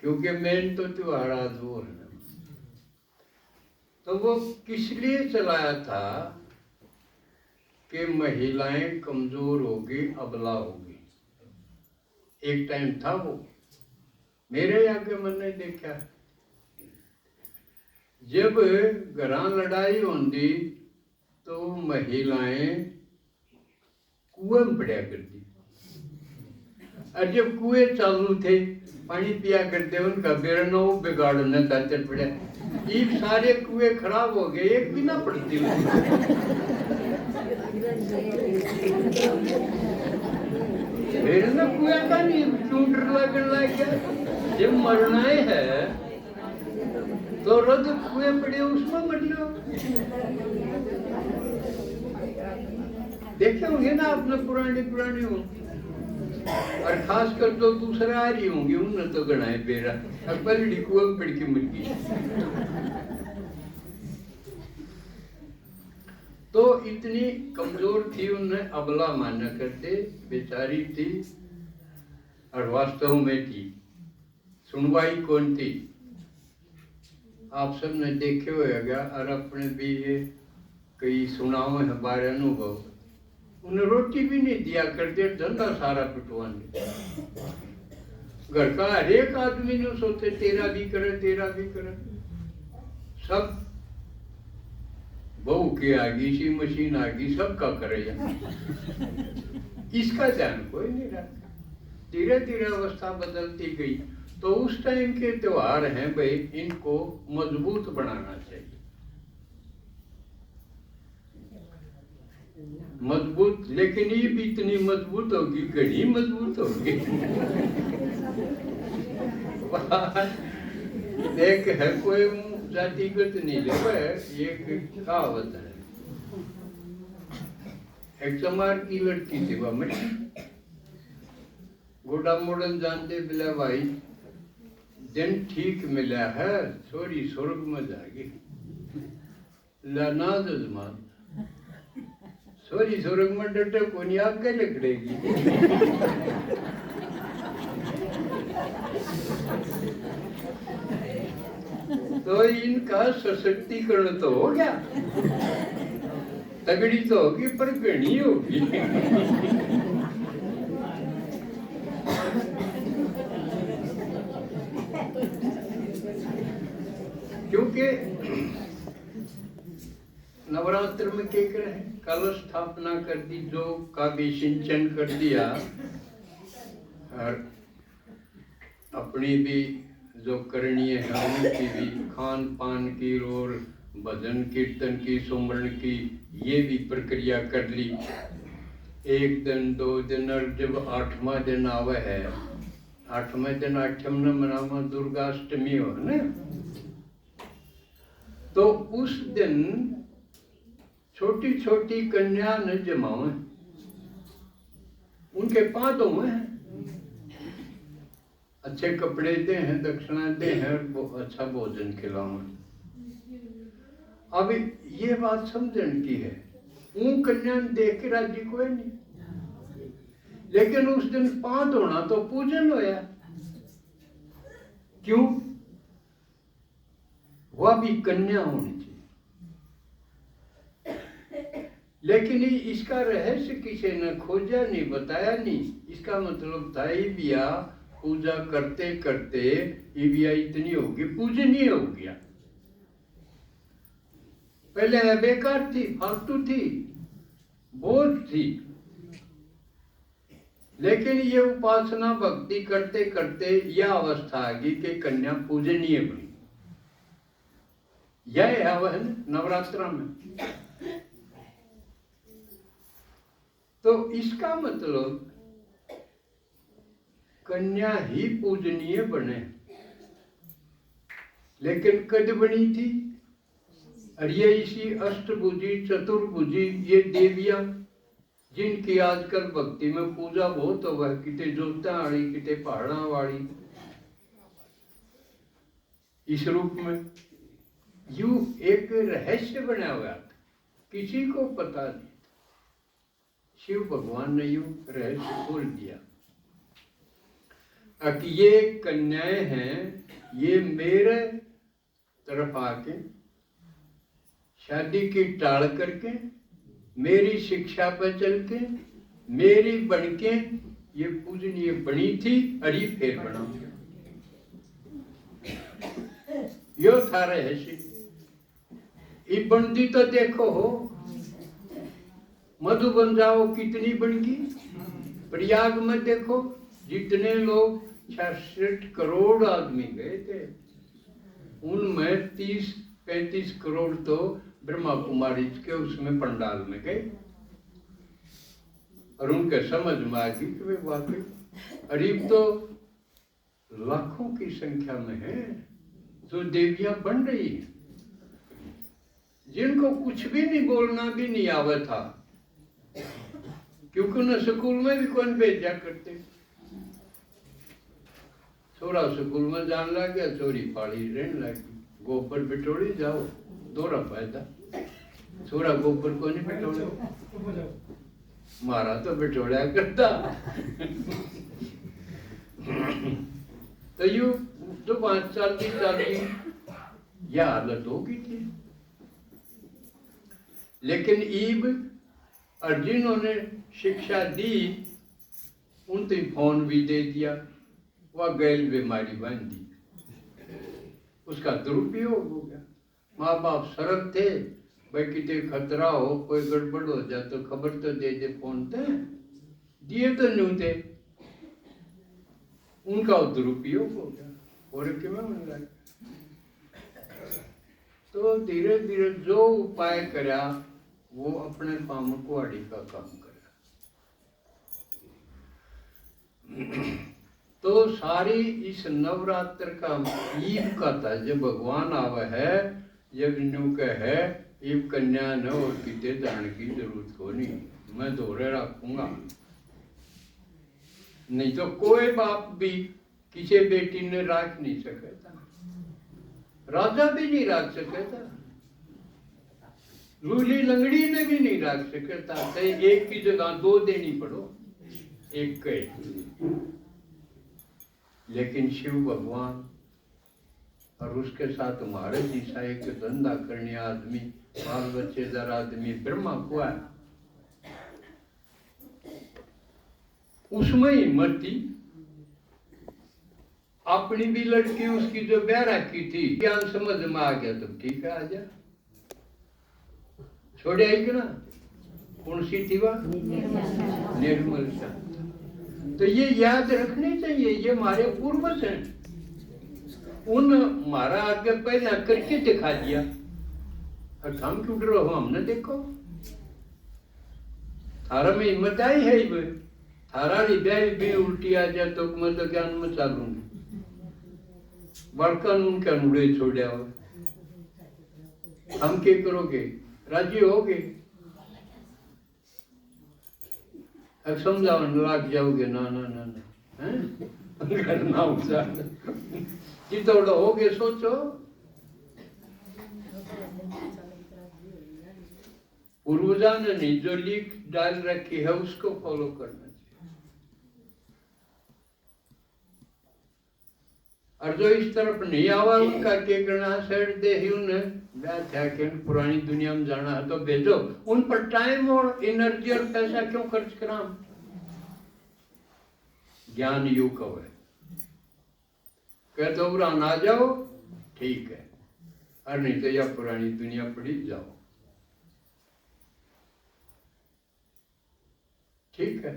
क्योंकि मेन तो त्योहार आज वो है ना। तो वो किस लिए चलाया था कि महिलाएं कमजोर होगी, अबला होगी। एक टाइम था वो, मेरे आगे मैंने देखा, जब घरा लड़ाई होती तो महिलाएं कुएं में पड़ा करती, और जब कुएं चालू थे पानी पिया करते, उनका बेरनो बिगाड़ने चाहते पड़े, ये सारे कुएं खराब हो गए, एक भी ना पड़ती। फिर ना कुएं का नहीं चूंटर लगने लग गया। जब मरना है तो रद कुएं पड़े उसमें मर लो। देखे होंगे ना आपने पुरानी हो, और खासकर तो दूसरे आ रही होंगी, उनने तो गणाए बेरा और पलड़ी कुएं में पड़ के मर गई। तो इतनी कमजोर थी, उन्हें अबला माना करते, बेचारी थी और वास्तव में थी। सुनवाई कौन थी? आप सब ने देखे होगा और अपने भी ये कई सुनाओ हमारे अनुभव। उन्हें रोटी भी नहीं दिया करते, धंधा सारा पिटवाने। घर का हर एक आदमी ने सोचे तेरा भी करे। सब बहू की आ गई, सी मशीन आ गई, सबका करेगा। इसका ध्यान कोई नहीं रखा। धीरे धीरे अवस्था बदलती गई। तो उस टाइम के त्योहार हैं भाई, इनको मजबूत बनाना चाहिए। मजबूत, लेकिन ये भी इतनी मजबूत होगी, घनी मजबूत होगी। एक है कोई जातिगत नहीं ले, एक कहावत है। एक चमार की लड़की थी, वह मरी। गोडा मोड़न जानते बिला भाई, दिन ठीक मिला है, छोरी स्वर्ग में जाएगी। लाना जजमान छोरी स्वर्ग में डटे को नहीं, आगे लकड़ेगी। तो इनका सशक्तिकरण तो हो गया, तगड़ी तो होगी पर घनी होगी। क्योंकि नवरात्र में क्या करे, कलश स्थापना कर दी, जो का भी सिंचन कर दिया, और अपनी भी जो करणीय है उनकी भी, खान पान की और भजन कीर्तन की, सुमरण की, ये भी प्रक्रिया कर ली। एक दिन 2 दिन, और जब 8वां दिन आवे है, 8वें दिन आठम न मनावा दुर्गाष्टमी हो ना, तो उस दिन छोटी छोटी कन्या न जमावे, उनके पादों में अच्छे कपड़े दे हैं, दक्षिणा दे हैं, अच्छा भोजन खिलाओ। अब ये बात समझने की है, उन कन्या देख के राजी कोई नहीं, लेकिन उस दिन पाद होना तो पूजन होया। क्यों? वह भी कन्या होनी चाहिए। लेकिन इसका रहस्य किसी ने खोजा नहीं, बताया नहीं। इसका मतलब था ये बिया पूजा करते करते ये बिया इतनी होगी, पूजनीय हो गया। पहले बेकार थी, फालतू थी, बोझ थी, लेकिन ये उपासना भक्ति करते करते यह अवस्था आ गई कि कन्या पूजनीय बनी। यह है वह नवरात्र में। तो इसका मतलब कन्या ही पूजनीय बने, लेकिन कद बनी थी? और ये इसी अष्टभुजी चतुर्भुजी ये देवियां, जिनकी आजकल भक्ति में पूजा बहुत हो, वह किते जोता वाली, किते पहाड़ा वाली, इस रूप में यू एक रहस्य बना हुआ था, किसी को पता नहीं। शिव भगवान ने यू रहस्य खोल दिया। अब ये कन्याएं हैं, ये मेरे तरफ आके शादी की टाल करके मेरी शिक्षा पर चल के मेरी बन के ये पूजनीय बनी थी, अरे फिर बना यो था रहस्य। ये बनती तो देखो हो, मधुबन जाओ कितनी बन गई, प्रयाग में देखो जितने लोग 66 करोड़ आदमी गए थे, उनमें 30-35 करोड़ तो ब्रह्मा कुमारी के उसमें पंडाल में गए, और उनके समझ में आ गई कि वे वाकई अरीब तो लाखों की संख्या में है जो देवियां बन रही है, जिनको कुछ भी नहीं बोलना भी नहीं आवा था, क्योंकि उन्हें स्कूल में भी कौन भेजा करते। छोरा स्कूल में जान लग गया, चोरी पाड़ी रहने लगी, गोबर बिटोड़ी जाओ दोरा फायदा, छोरा गोबर को नहीं बिटोड़े, मारा तो बिटोड़ा करता। तो यू तो 5 साल की यह हालत होगी थी। लेकिन ईब और जिन्होंने शिक्षा दी उन तो फोन भी दे दिया, वह गैल बीमारी बन दी, उसका दुरुपयोग हो गया। माँ बाप सरल थे, भाई कितने खतरा हो, कोई गड़बड़ हो जाए तो खबर तो दे दे, फोन थे दिए तो नहीं थे, उनका दुरुपयोग हो गया और क्यों बन रहा। तो धीरे धीरे जो उपाय करा वो अपने काम कुआड़ी का काम करा। तो सारी इस नवरात्र का ईब का था, जब भगवान आवा है, जब न्यू का है ईब कन्या न और किते जाने की जरूरत को नहीं, मैं दोहरे रखूंगा। नहीं तो कोई बाप भी किसी बेटी ने रख नहीं सकता, राजा भी नहीं रख सकता, लूली लंगड़ी ने भी नहीं रख सकता, तो एक की जगह 2 देनी पड़ो, एक के। लेकिन शिव भगवान और उसके साथ हमारे जैसा एक धंधा करने आदमी, बाल बच्चेदार आदमी ब्रह्मा को है, उसमें हिम्मत थी। अपनी भी लड़की उसकी जो ब्याह रखी थी, ज्ञान समझ में आ गया तो ठीक है, आजा छोड़े आई कि ना। कौन सी थी वह? निर्मल शांत। तो ये याद रखने चाहिए, ये हमारे पूर्वज हैं, उन हमारा आगे पहले करके दिखा दिया, और हम क्यों डरो, हमने देखो थारा में हिम्मत आई है, थारा हृदय भी उल्टी आ जाए तो मैं तो ज्ञान में चालूंगी, बड़का नून का नूड़े छोड़ा हो, हम क्या करोगे, राजी होगे, अब समझाओ लाग जाओगे, ना ना ना ना है ना उठा चितौड़ा होगे, सोचो पूर्वजा ने नहीं जो लिख डाल रखी है उसको फॉलो करना चाहिए, और जो इस तरफ नहीं आवा उनका क्या करना, सेठ दे ही उन्हें व्याख्या के पुरानी दुनिया में जाना है तो भेजो, उन पर टाइम और एनर्जी और पैसा क्यों खर्च करा। ज्ञान युग है, कहते हो बुरा ना जाओ ठीक है, और नहीं तो यह पुरानी दुनिया पड़ी जाओ, ठीक है।